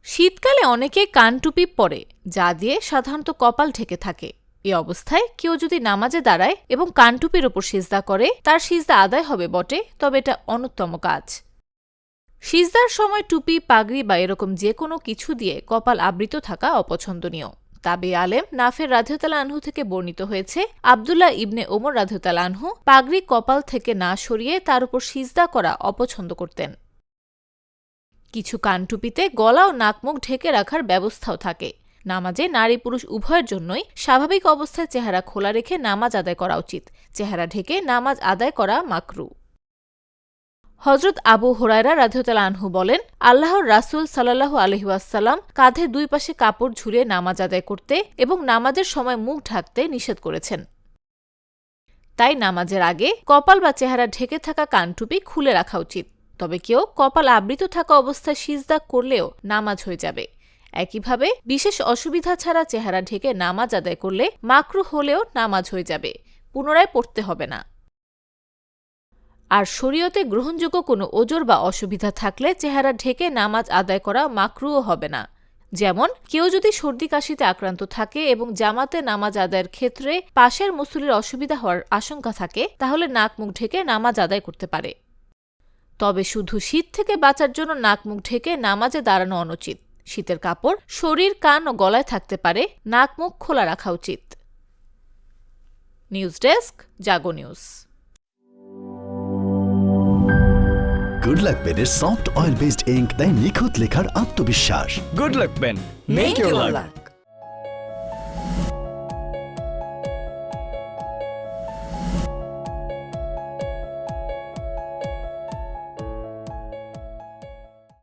শীতকালে অনেকে কানটুপি পরে, যা দিয়ে সাধারণত কপাল ঢেকে থাকে। এ অবস্থায় কেউ যদি নামাজে দাঁড়ায় এবং কানটুপির ওপর সিজদা করে, তার সিজদা আদায় হবে বটে, তবে এটা অনুত্তম কাজ। সিজদার সময় টুপি, পাগড়ি বা এরকম যে কোনো কিছু দিয়ে কপাল আবৃত থাকা অপছন্দনীয়। তাবে আলেম নাফের রাদিয়াল্লাহু আনহু থেকে বর্ণিত হয়েছে, আব্দুল্লাহ ইবনে ওমর রাদিয়াল্লাহু আনহু পাগড়ি কপাল থেকে না সরিয়ে তার উপর সিজদা করা অপছন্দ করতেন। কিছু কানটুপিতে গলা ও নাকমুখ ঢেকে রাখার ব্যবস্থাও থাকে। নামাজে নারী পুরুষ উভয়ের জন্যই স্বাভাবিক অবস্থায় চেহারা খোলা রেখে নামাজ আদায় করা উচিত। চেহারা ঢেকে নামাজ আদায় করা মাকরু। হযরত আবু হুরায়রা রাদিয়াল্লাহু আনহু বলেন, আল্লাহর রাসূল সাল্লাল্লাহু আলাইহি ওয়াসাল্লাম কাঁধে দুই পাশে কাপড় ঝুলিয়ে নামাজ আদায় করতে এবং নামাজের সময় মুখ ঢাকতে নিষেধ করেছেন। তাই নামাজের আগে কপাল বা চেহারা ঢেকে থাকা কানটুপি খুলে রাখা উচিত। তবে কেউ কপাল আবৃত থাকা অবস্থায় সিজদা করলেও নামাজ হয়ে যাবে। একইভাবে বিশেষ অসুবিধা ছাড়া চেহারা ঢেকে নামাজ আদায় করলে মাকরু হলেও নামাজ হয়ে যাবে, পুনরায় পড়তে হবে না। আর শরীয়তে গ্রহণযোগ্য কোনো ওজর বা অসুবিধা থাকলে চেহারা ঢেকে নামাজ আদায় করা মাকরুও হবে না। যেমন কেউ যদি সর্দি কাশিতে আক্রান্ত থাকে এবং জামাতে নামাজ আদায়ের ক্ষেত্রে পাশের মুসল্লির অসুবিধা হওয়ার আশঙ্কা থাকে, তাহলে নাক মুখ ঢেকে নামাজ আদায় করতে পারে। তবে শুধু শীত থেকে বাঁচার জন্য নাক মুখ ঢেকে নামাজে দাঁড়ানো অনুচিত। শীতের কাপড় শরীর, কান ও গলায় থাকতে পারে, নাক মুখ খোলা রাখা উচিত। নিউজ ডেস্ক, জাগো নিউজ। গুড লাক পেনের সফট অয়েল বেসড ইঙ্ক দেয় নিখুঁত লেখার আত্মবিশ্বাস। Good luck pen. Make your luck.